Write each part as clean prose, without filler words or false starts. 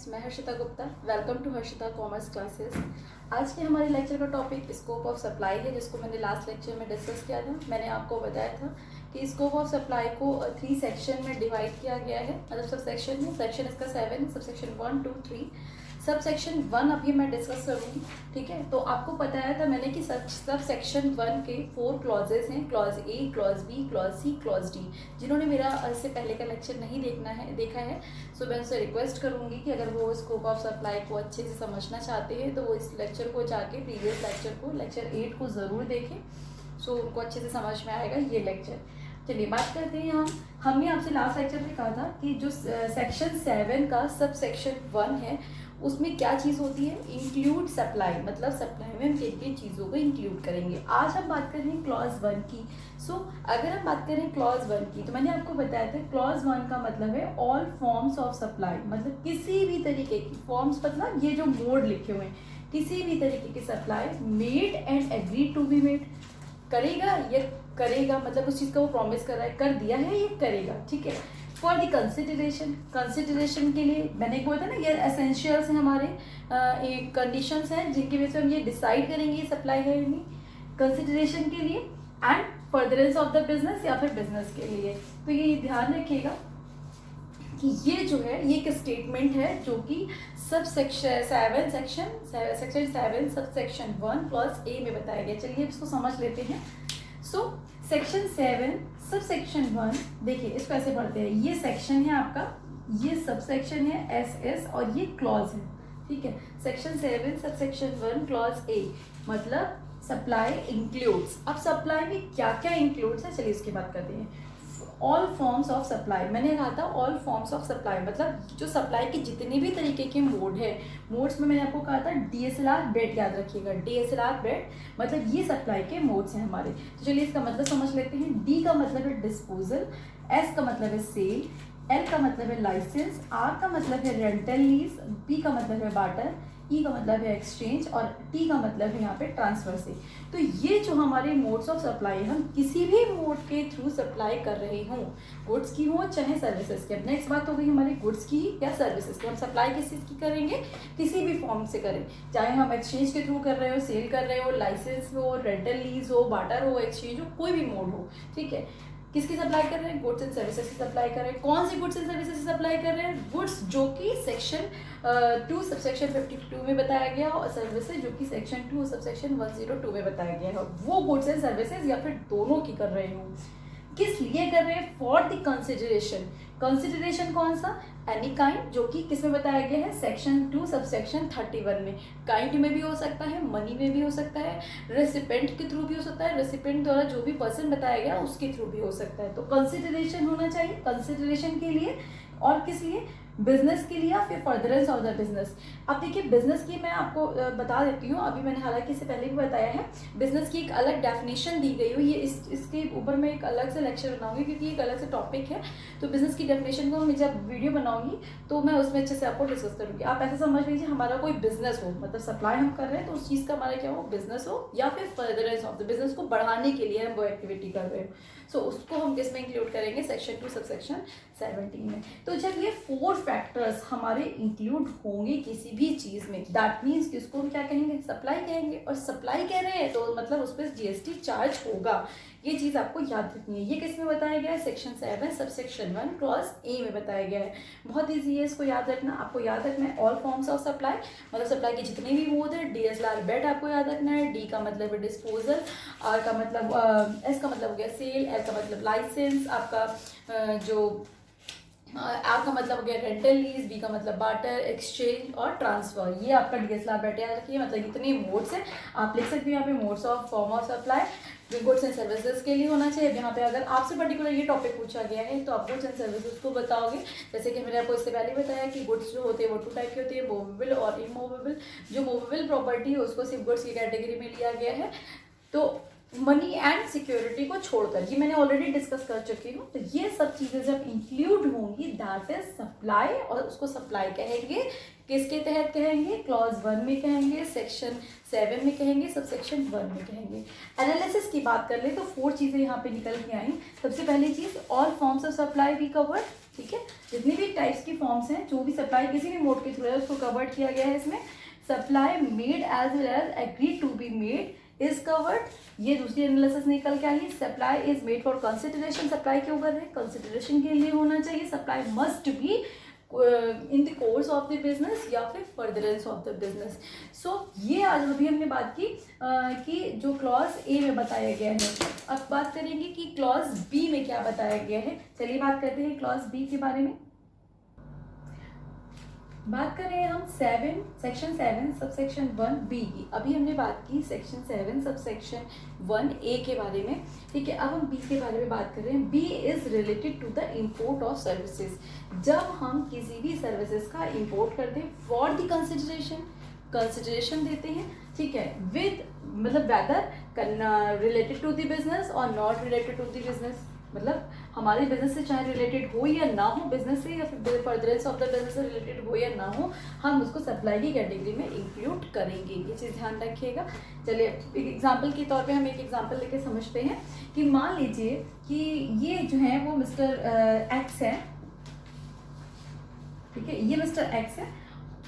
Friends, मैं Harshita Gupta. Welcome to Harshita commerce classes. आज के हमारे लेक्चर का टॉपिक स्कोप ऑफ सप्लाई है, जिसको मैंने लास्ट लेक्चर में डिस्कस किया था। मैंने आपको बताया था कि स्कोप ऑफ सप्लाई को 3 सेक्शन में डिवाइड किया गया है, मतलब सब सेक्शन में। सेक्शन इसका 7, सब सेक्शन 1, 2, 3। सब सेक्शन 1 अभी मैं डिस्कस करूँगी, ठीक है। तो आपको बताया था मैंने कि सब सेक्शन 1 के 4 क्लॉजेस हैं, clause A, clause B, clause C, clause D. जिन्होंने मेरा इससे पहले का लेक्चर नहीं देखा है, सो मैं उनसे रिक्वेस्ट करूँगी कि अगर वो स्कोप ऑफ सप्लाई को अच्छे से समझना चाहते हैं तो वो इस लेक्चर को जाके प्रीवियस लेक्चर को, लेक्चर 8 को ज़रूर देखें। सो उनको अच्छे से समझ में आएगा ये लेक्चर। चलिए बात करते हैं। हमने आपसे लास्ट लेक्चर में कहा था कि जो सेक्शन 7 का सब सेक्शन 1 है उसमें क्या चीज़ होती है, इंक्लूड सप्लाई। मतलब सप्लाई में हम किन चीज़ों को इंक्लूड करेंगे। आज हम बात कर रहे हैं क्लॉज 1 की। अगर हम बात करें क्लॉज 1 की, तो मैंने आपको बताया था क्लॉज 1 का मतलब है ऑल फॉर्म्स ऑफ सप्लाई। मतलब किसी भी तरीके की फॉर्म्स, मतलब ये जो मोड लिखे हुए हैं, किसी भी तरीके की supply made and agree to be made. करेगा ये करेगा, मतलब उस चीज़ का वो प्रॉमिस कर रहा है, कर दिया है, ये करेगा, ठीक है। फॉर द कंसिडरेशन के लिए मैंने बोला था ना, ये एसेंशियल्स हैं हमारे, एक कंडीशंस हैं जिनकी वजह से हम ये डिसाइड करेंगे ये सप्लाई है या नहीं। कंसिडरेशन के लिए and furtherance of the business, या फिर बिजनेस के लिए। तो ये ध्यान रखिएगा कि ये जो है ये एक स्टेटमेंट है जो कि sub section 7 sub section 1 clause A में बताया गया। चलिए इसको समझ लेते हैं। सेक्शन 7 सब सेक्शन 1, देखिए इसको ऐसे पढ़ते हैं। ये सेक्शन है आपका, ये सब सेक्शन है एस और ये क्लॉज है, ठीक है। Section 7 sub section 1 clause A मतलब सप्लाई इंक्लूड्स। अब सप्लाई में क्या क्या इंक्लूड्स है, चलिए इसकी बात करते हैं। ऑल फॉर्म्स ऑफ सप्लाई, मैंने कहा था ऑल फॉर्म्स ऑफ सप्लाई मतलब जो सप्लाई के जितने भी तरीके के मोड है। मोड्स में मैंने आपको कहा था डीएसएलआर बेड, याद रखिएगा डीएसएलआर बेड, मतलब ये सप्लाई के मोड्स हैं हमारे। तो चलिए इसका मतलब समझ लेते हैं। डी का मतलब है डिस्पोजल, एस का मतलब है सेल, एल का मतलब है लाइसेंस, आर का मतलब है रेंटल लीज, पी का मतलब है बार्टर, ई का मतलब है एक्सचेंज और टी का मतलब है यहाँ पे ट्रांसफर से। तो ये जो हमारे मोड्स ऑफ सप्लाई, हम किसी भी मोड के थ्रू सप्लाई कर रहे हों, गुड्स की हो चाहे सर्विसेज की। अब नेक्स्ट बात हो गई हमारी गुड्स की या सर्विसेज की। हम सप्लाई किस चीज़ की करेंगे, किसी भी फॉर्म से करें, चाहे हम एक्सचेंज के थ्रू कर रहे हो, सेल कर रहे हो, लाइसेंस हो, रेंटल लीज हो, बार्टर हो, एक्सचेंज हो, कोई भी मोड हो, ठीक है। किसकी सप्लाई कर रहे हैं, गुड्स एंड सर्विसेज की सप्लाई कर रहे हैं। कौन सी गुड्स एंड सर्विसेज सप्लाई कर रहे हैं, गुड्स जो कि सेक्शन 2 सबसेक्शन 52 में बताया गया और सर्विसेज जो कि सेक्शन 2 सबसेक्शन 102 में बताया गया है। वो गुड्स एंड सर्विसेज या फिर दोनों की कर रहे हो। किस लिए कर रहे हैं, फॉर द कंसिडरेशन। कंसिडरेशन कौन सा, एनी काइंड, जो कि किस में बताया गया है, सेक्शन 2 सबसेक्शन 31 में। काइंड में भी हो सकता है, मनी में भी हो सकता है, रेसिपेंट के थ्रू भी हो सकता है, रेसिपेंट द्वारा जो भी पर्सन बताया गया उसके थ्रू भी हो सकता है। तो कंसिडरेशन होना चाहिए कंसिडरेशन के लिए, और किस लिए, बिजनेस के लिए या फिर फर्दरेंस ऑफ द बिजनेस। अब देखिए बिजनेस की मैं आपको बता देती हूँ, अभी मैंने हालांकि इससे पहले भी बताया है। बिजनेस की एक अलग डेफिनेशन दी गई हुई, ये इसके ऊपर मैं एक अलग से लेक्चर बनाऊंगी क्योंकि एक अलग से टॉपिक है। तो बिजनेस की डेफिनेशन को मैं जब वीडियो बनाऊंगी तो मैं उसमें अच्छे से आपको डिस्कस करूँगी। आप ऐसे समझ लीजिए हमारा कोई बिजनेस हो, मतलब सप्लाई हम कर रहे हैं तो उस चीज़ का हमारा क्या हो, बिजनेस हो, या फिर फर्दरेंस ऑफ द बिजनेस को बढ़ाने के लिए हम वो एक्टिविटी कर रहे हो। उसको हम किस में इंक्लूड करेंगे, सेक्शन 2 सबसेक्शन 17 में। तो जब ये 4 फैक्टर्स हमारे इंक्लूड होंगे किसी भी चीज़ में, दैट मीन्स कि उसको हम क्या कहेंगे, सप्लाई कहेंगे। और सप्लाई कह रहे हैं तो मतलब उस पर जीएसटी चार्ज होगा। ये चीज़ आपको याद रखनी है। ये किस में बताया गया है, सेक्शन 7 सबसेक्शन 1 क्लॉज ए में बताया गया है। बहुत ईजी है इसको याद रखना। आपको याद रखना है ऑल फॉर्म्स ऑफ सप्लाई, मतलब सप्लाई के जितने भी मोड है। डीएसएलआर बेड आपको याद रखना है, डी का मतलब है डिस्पोजल, आर का मतलब एस का मतलब हो गया सेल, एल का मतलब लाइसेंस, आपका जो आर का मतलब हो गया रेंटल लीज, बी का मतलब बार्टर, एक्सचेंज और ट्रांसफर। ये आपका डीएसएलआर बेड याद रखिए। मतलब इतने मोड्स हैं, आप लिख सकते हो यहाँ पे modes of form of supply goods and services के लिए होना चाहिए। यहाँ पे अगर आपसे पर्टिकुलर ये टॉपिक पूछा गया है तो आप गुड्स एंड सर्विसेज को बताओगे। जैसे कि मैंने आपको इससे पहले बताया कि गुड्स जो होते हैं वो 2 टाइप के होते हैं, मूवेबल और इमूवेबल। जो मूवेबल प्रॉपर्टी है उसको सिर्फ गुड्स की कैटेगरी में लिया गया है। तो मनी एंड सिक्योरिटी को छोड़कर, ये मैंने ऑलरेडी डिस्कस कर चुकी हूँ। तो ये सब चीज़ें जब इंक्लूड होंगी दैट इज सप्लाई, और उसको सप्लाई कहेंगे किसके तहत कहेंगे, क्लॉज 1 में कहेंगे, सेक्शन 7 में कहेंगे, सब सेक्शन 1 में कहेंगे। एनालिसिस की बात कर ले तो 4 चीज़ें यहाँ पे निकल के आई। सबसे पहली चीज़, ऑल फॉर्म्स ऑफ सप्लाई भी कवर्ड, ठीक है, जितनी भी टाइप्स की फॉर्म्स हैं, जो भी सप्लाई किसी भी मोड के थ्रू है उसको कवर्ड किया गया है इसमें। Supply made as well as agree to be made is covered, ये दूसरी एनालिसिस निकल के आई। Supply is made for consideration, supply क्यों कर रहे हैं, कंसिडरेशन के लिए होना चाहिए। Supply must be in the course of the business या फिर furtherance of the business. So ये आज अभी हमने बात की कि जो क्लॉज ए में बताया गया है। अब बात करेंगे कि क्लॉज बी में क्या बताया गया है। चलिए बात करते हैं क्लॉज बी के बारे में। बात कर रहे हैं हम सेक्शन 7 सबसेक्शन 1 बी की। अभी हमने बात की सेक्शन 7 सबसेक्शन 1 ए के बारे में, ठीक है। अब हम बी के बारे में बात कर रहे हैं। B is related to the import of services. जब हम किसी भी सर्विसेज का इंपोर्ट करते हैं फॉर द कंसिडरेशन देते हैं, ठीक है, विद मतलब whether related to the business और not related to the business, मतलब हमारे बिजनेस से चाहे रिलेटेड हो या ना हो, बिजनेस से या फिर फर्दरेंस ऑफ द बिजनेस से रिलेटेड हो या ना हो, हम उसको सप्लाई की कैटेगरी में इंक्लूड करेंगे। ये चीज़ ध्यान रखिएगा। चलिए एक एग्जांपल के तौर पे हम एक एग्जांपल लेके समझते हैं कि मान लीजिए कि ये जो है वो मिस्टर एक्स है, ठीक है, ये मिस्टर एक्स है,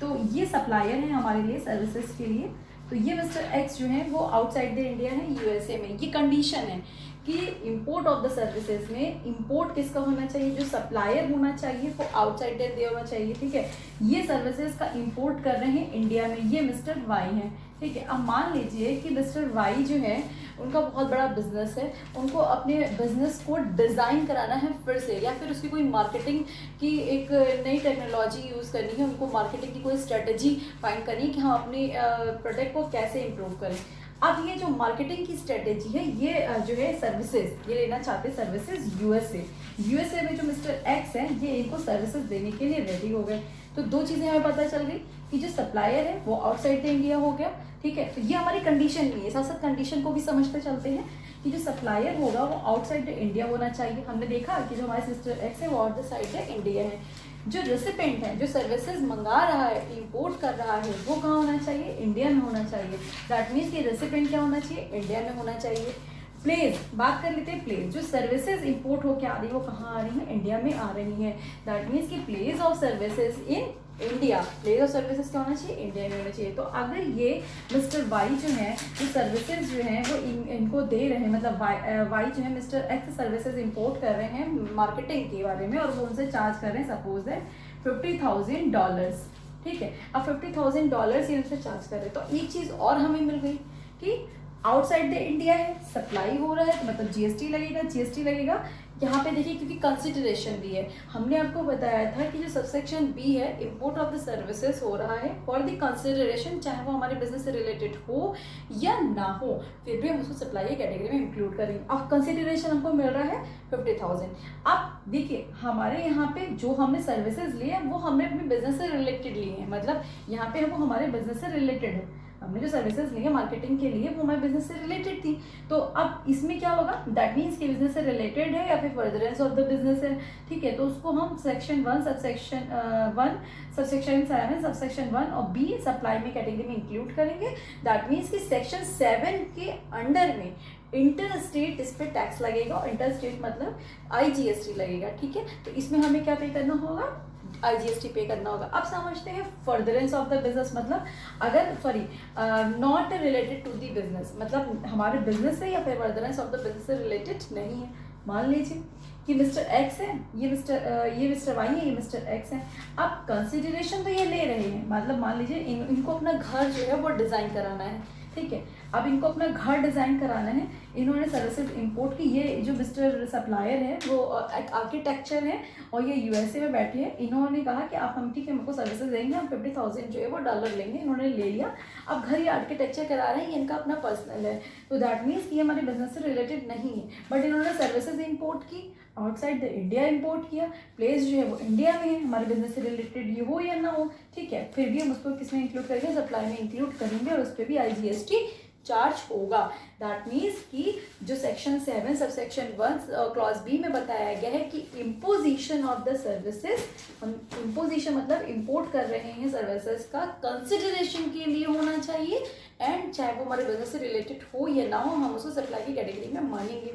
तो ये सप्लायर है हमारे लिए सर्विसेज के लिए। तो ये मिस्टर एक्स जो है वो आउटसाइड द इंडिया है, यूएसए में। ये कंडीशन है कि इंपोर्ट ऑफ द सर्विसेज में इंपोर्ट किसका होना चाहिए, जो सप्लायर होना चाहिए वो आउटसाइड द इंडिया होना चाहिए, ठीक है। ये सर्विसेज का इंपोर्ट कर रहे हैं इंडिया में, ये मिस्टर वाई है, ठीक है। अब मान लीजिए कि मिस्टर वाई जो है उनका बहुत बड़ा बिजनेस है, उनको अपने बिजनेस को डिज़ाइन कराना है फिर से, या फिर उसकी कोई मार्केटिंग की एक नई टेक्नोलॉजी यूज़ करनी है, उनको मार्केटिंग की कोई स्ट्रेटजी फाइंड करनी है कि हम अपने प्रोडक्ट को कैसे इम्प्रूव करें। अब ये जो मार्केटिंग की स्ट्रेटेजी है, ये जो है सर्विसेज, ये लेना चाहते हैं सर्विसेज यूएसए में। जो मिस्टर एक्स है ये इनको सर्विसेज देने के लिए रेडी हो गए। तो 2 चीज़ें हमें पता चल गई कि जो सप्लायर है वो आउटसाइड द इंडिया हो गया, ठीक है। तो ये हमारी कंडीशन नहीं है, साथ साथ कंडीशन को भी समझते चलते हैं कि जो सप्लायर होगा वो आउटसाइड द इंडिया होना चाहिए। हमने देखा कि जो हमारे मिस्टर एक्स है वो out the side the India है। जो रेसिपेंट है, जो सर्विसेज मंगा रहा है, इंपोर्ट कर रहा है, वो कहाँ होना चाहिए, इंडिया में होना चाहिए। दैट मीन्स कि रेसिपेंट क्या होना चाहिए, इंडिया में होना चाहिए। प्लेस, बात कर लेते हैं प्लेस। जो सर्विसेज इंपोर्ट होकर आ रही है वो कहाँ आ रही है, इंडिया में आ रही है। दैट मीन्स कि place of services in India, place of services क्या होना चाहिए, इंडिया में होना चाहिए। तो अगर ये मिस्टर वाई जो है, जो सर्विसेज जो हैं वो इनको दे रहे हैं, मतलब वाई जो है मिस्टर एक्स सर्विसेज इंपोर्ट कर रहे हैं मार्केटिंग के बारे में, और वो उनसे चार्ज कर रहे हैं सपोज दैट $50,000, ठीक है। अब $50,000 ये उनसे चार्ज कर रहे हैं। तो एक चीज़ और हमें मिल गई कि आउटसाइड द इंडिया है, सप्लाई हो रहा है, तो मतलब जीएसटी लगेगा। यहाँ पे देखिए क्योंकि कंसिडरेशन भी है, हमने आपको बताया था कि जो सबसेक्शन बी है, इंपोर्ट ऑफ द सर्विसेज हो रहा है फॉर द कंसिडरेशन, चाहे वो हमारे बिजनेस से रिलेटेड हो या ना हो, फिर भी हम उसको सप्लाई कैटेगरी में इंक्लूड करेंगे। अब कंसिडरेशन हमको मिल रहा है 50,000। अब देखिए हमारे यहाँ पे जो हमने सर्विसेज लिए वो हमने अपने बिजनेस से रिलेटेड लिए हैं, मतलब यहाँ पे वो हमारे बिजनेस से रिलेटेड है। हमने जो सर्विसेज ली है मार्केटिंग के लिए वो हमारे बिजनेस से रिलेटेड थी। तो अब इसमें क्या होगा, दैट मीन्स कि बिजनेस से रिलेटेड है या फिर फर्दरेंस ऑफ द बिजनेस है, ठीक है। तो उसको हम सेक्शन 1 सबसेक्शन 1 सबसेक्शन 7 सबसेक्शन 1 और बी सप्लाई में कैटेगरी में इंक्लूड करेंगे। दैट मीन्स कि सेक्शन 7 के अंडर में इंटर स्टेट इस पर टैक्स लगेगा, और इंटर स्टेट मतलब IGST लगेगा, ठीक है। तो इसमें हमें क्या पे करना होगा, IGST पे करना होगा। अब समझते हैं फर्दरेंस ऑफ द बिजनेस, मतलब अगर not related to the business, मतलब हमारे बिजनेस से या फिर फर्दरेंस ऑफ द बिजनेस से रिलेटेड नहीं है। मान लीजिए कि मिस्टर एक्स है, ये मिस्टर वाई है, ये मिस्टर एक्स है। अब कंसिडरेशन तो ये ले रहे हैं, मतलब मान लीजिए इनको अपना घर जो है वो डिज़ाइन कराना है, ठीक है। अब इनको अपना घर डिज़ाइन कराना है, इन्होंने सर्विसेज इंपोर्ट की। ये जो मिस्टर सप्लायर है वो आर्किटेक्चर है और ये यूएसए में बैठे हैं। इन्होंने कहा कि आप हम ठीक है हमको सर्विसेज देंगे, हम 50,000 जो है वो डॉलर लेंगे। इन्होंने ले लिया। अब घर ये आर्किटेक्चर करा रहे हैं, ये इनका अपना पर्सनल है, तो दैट मीन्स कि ये हमारे बिजनेस से रिलेटेड नहीं है। बट इन्होंने सर्विसेज इंपोर्ट की, आउटसाइड द इंडिया इंपोर्ट किया, प्लेस जो है वो इंडिया में है, हमारे बिजनेस से रिलेटेड ये हो या ना हो, ठीक है। फिर भी हम उसको किस में इंक्लूड करेंगे, सप्लाई में इंक्लूड करेंगे और उस पर भी IGST चार्ज होगा। दैट मीन्स कि जो section 7 sub section 1 clause B में बताया गया है कि इम्पोजिशन ऑफ द सर्विसेज, हम इम्पोजिशन मतलब इम्पोर्ट कर रहे हैं सर्विसेज का, कंसिडरेशन के लिए होना चाहिए, एंड चाहे वो हमारे बिजनेस से रिलेटेड हो या ना हो, हम उसको सप्लाई की कैटेगरी में मानेंगे।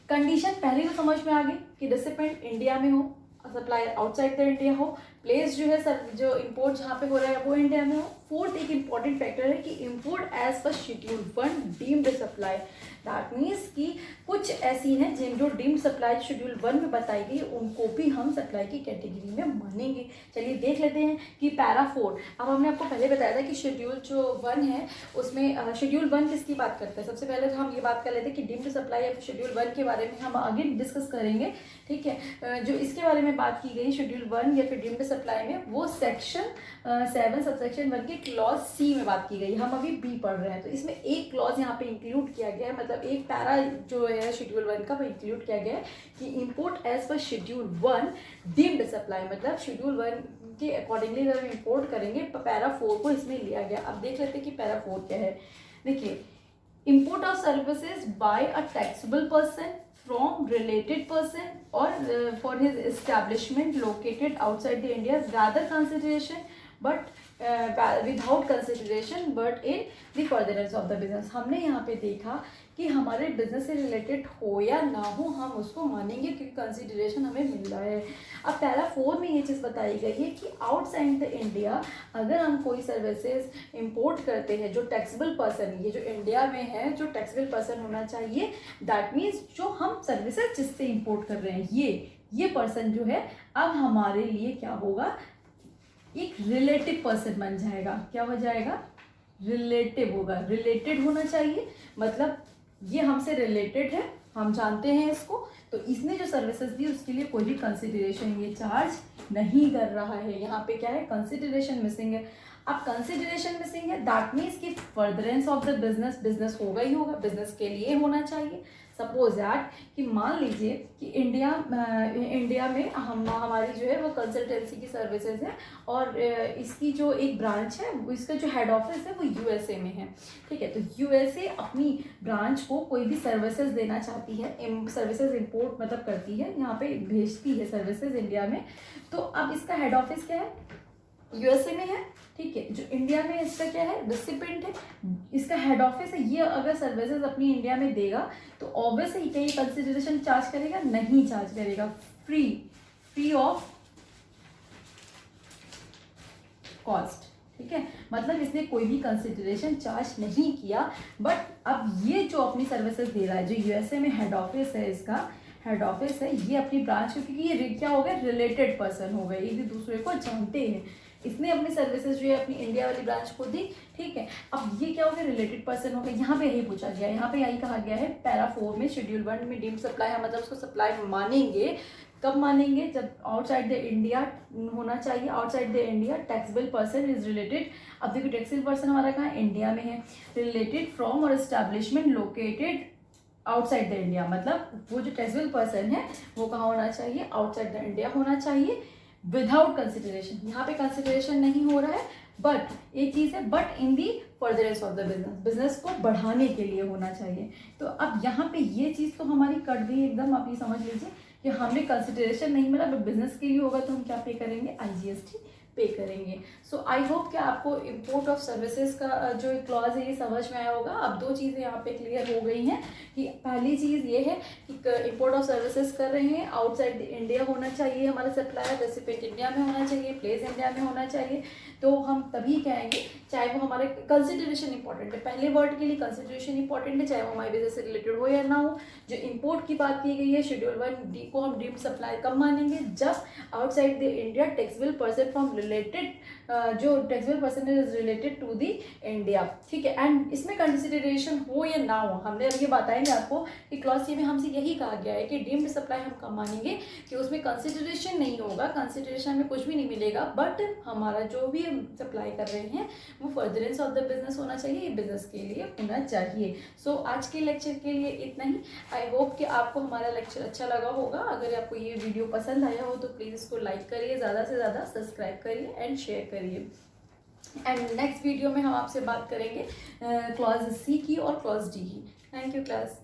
कंडीशन पहले तो समझ में आ गई कि रिसिपेंट इंडिया में हो, सप्लायर आउटसाइड द इंडिया हो, प्लेस जो है सर जो इंपोर्ट जहाँ पे हो रहा है वो इंडिया में हो। फोर्थ एक इंपॉर्टेंट फैक्टर है कि import as per schedule 1 deemed supply. That means कि कुछ ऐसी हैं जिन जो डीम्ड सप्लाई शेड्यूल 1 में बताई गई उनको भी हम सप्लाई की कैटेगरी में मानेंगे। चलिए देख लेते हैं कि पैरा 4। अब हमने आपको पहले बताया था कि शेड्यूल जो 1 है उसमें शेड्यूल 1 किसकी बात करता है। सबसे पहले तो हम ये बात कर लेते हैं कि डीम्ड सप्लाई या शेड्यूल 1 के बारे में हम आगे डिस्कस करेंगे, ठीक है। जो इसके बारे में बात की गई शेड्यूल 1 या फिर डीम्ड सप्लाई में, वो सेक्शन 7 सबसेक्शन 1 के क्लॉज सी में बात की गई। हम अभी बी पढ़ रहे हैं तो इसमें एक क्लॉज यहाँ पे इंक्लूड किया गया है, मतलब एक पैरा जो है शेड्यूल 1 का वो इंक्लूड किया गया है कि import as per schedule 1 deemed supply, मतलब शेड्यूल 1 के अकॉर्डिंगली जब हम इंपोर्ट करेंगे पैरा 4 को इसमें लिया गया। अब देख लेते हैं कि पैरा 4 क्या है। देखिए, import of services by a taxable person from related person or for his establishment located outside the India rather consideration but without consideration but in the furtherance of the business। हमने यहाँ पे देखा कि हमारे business से related हो या ना हो हम उसको मानेंगे क्योंकि कंसिडरेशन हमें मिल रहा है। अब पैरा 4 में ये चीज़ बताई गई है कि आउटसाइड द इंडिया अगर हम कोई सर्विसेज इंपोर्ट करते हैं जो टैक्सेबल पर्सन, ये जो इंडिया में है जो टैक्सेबल पर्सन होना चाहिए, दैट मीन्स जो हम सर्विसेज जिससे इंपोर्ट कर रहे हैं ये पर्सन जो है अब हमारे लिए क्या होगा, एक रिलेटिव पर्सन बन जाएगा। क्या हो जाएगा, रिलेटिव होगा, रिलेटेड होना चाहिए, मतलब ये हमसे रिलेटेड है, हम जानते हैं इसको, तो इसने जो सर्विसेज दी उसके लिए कोई भी कंसिडरेशन ये चार्ज नहीं कर रहा है। यहाँ पे क्या है, कंसिडरेशन मिसिंग है। अब कंसिडरेशन मिसिंग है दैट मीन्स कि फर्दरेंस ऑफ द बिजनेस होगा ही होगा, बिजनेस के लिए होना चाहिए। सपोज दैट कि मान लीजिए कि इंडिया में हमारी जो है वो कंसल्टेंसी की सर्विसेज है और इसकी जो एक ब्रांच है इसका जो हेड ऑफिस है वो यूएसए में है, ठीक है। तो यूएसए अपनी ब्रांच को कोई भी सर्विसेज देना चाहती है, सर्विसेज इंपोर्ट मतलब करती है, यहाँ पे भेजती है सर्विसेज इंडिया में। तो अब इसका हेड ऑफिस क्या है, यूएसए में है, ठीक है। जो इंडिया में इसका क्या है, रिसिपेंट है, इसका हेड ऑफिस है। ये अगर सर्विसेज अपनी इंडिया में देगा तो ऑब्वियसली क्या ये कंसिडरेशन चार्ज करेगा, नहीं चार्ज करेगा, फ्री ऑफ कॉस्ट, ठीक है। मतलब इसने कोई भी कंसिडरेशन चार्ज नहीं किया। बट अब ये जो अपनी सर्विसेज दे रहा है, जो यूएसए में हेड ऑफिस है, इसका हेड ऑफिस है, ये अपनी ब्रांच क्योंकि ये क्या हो गया, रिलेटेड पर्सन हो गए, एक दूसरे को जानते हैं। इसने अपनी सर्विसेज जो है अपनी इंडिया वाली ब्रांच को दी, ठीक है। अब ये क्या हो गया, रिलेटेड पर्सन हो गया। यहाँ पे यही पूछा गया है, यहाँ पे यही कहा गया है पैरा 4 में शेड्यूल 1 में डीम्ड सप्लाई है, मतलब उसको सप्लाई मानेंगे। कब मानेंगे, जब आउटसाइड द इंडिया होना चाहिए, outside the India taxable person is related. अब देखो टैक्सेबल पर्सन हमारा कहाँ, इंडिया में है, रिलेटेड फ्रॉम और establishment located outside the India, मतलब वो जो टैक्सेबल पर्सन है वो कहाँ होना चाहिए, आउटसाइड द इंडिया होना चाहिए, विदाउट कंसिडरेशन। यहाँ पे कंसिडरेशन नहीं हो रहा है, बट एक चीज़ है, but in the furtherance of the business को बढ़ाने के लिए होना चाहिए। तो अब यहाँ पे ये चीज़ तो हमारी कट गई एकदम। आप ये समझ लीजिए कि हमने कंसिडरेशन नहीं मिला, बट बिजनेस के लिए होगा तो हम क्या पे करेंगे, IGST पे करेंगे। सो आई होप कि आपको इंपोर्ट ऑफ सर्विसेज का जो क्लॉज है ये समझ में आया होगा। अब दो चीज़ें यहाँ पे क्लियर हो गई हैं कि पहली चीज़ ये है कि इंपोर्ट ऑफ सर्विसेज कर रहे हैं, आउटसाइड इंडिया होना चाहिए हमारा सप्लायर, रेसिपेंट इंडिया में होना चाहिए, प्लेस इंडिया में होना चाहिए, तो हम तभी कहेंगे, चाहे वो हमारे कंसिडरेशन इंपॉर्टेंट है, पहले वर्ड के लिए कंसिडरेशन इंपॉर्टेंट है, चाहे वो हमारे बिजनेस से रिलेटेड हो या ना हो। जो इंपोर्ट की बात की गई है शेड्यूल 1 को हम डीम्ड सप्लाई कब मानेंगे, जब outside the India taxable person from related, जो taxable person is related to the India, ठीक है। एंड इसमें कंसिडरेशन हो या ना हो, हमने अब ये बताएंगे आपको कि क्लॉज सी में हमसे यही कहा गया है कि डीम्ड सप्लाई हम कब मानेंगे कि उसमें कंसिडरेशन नहीं होगा, कंसिडरेशन में कुछ भी नहीं मिलेगा, बट हमारा जो भी हम सप्लाई कर रहे हैं वो फर्दरेंस ऑफ द बिजनेस होना चाहिए, ये बिजनेस के लिए होना चाहिए। सो आज के लेक्चर के लिए इतना ही। आई होप कि आपको हमारा लेक्चर अच्छा लगा होगा। अगर आपको ये वीडियो पसंद आया हो तो प्लीज़ इसको लाइक करिए, ज़्यादा से ज़्यादा सब्सक्राइब करिए एंड शेयर करिए। एंड नेक्स्ट वीडियो में हम आपसे बात करेंगे क्लॉज सी की और क्लॉज डी की। Thank you class.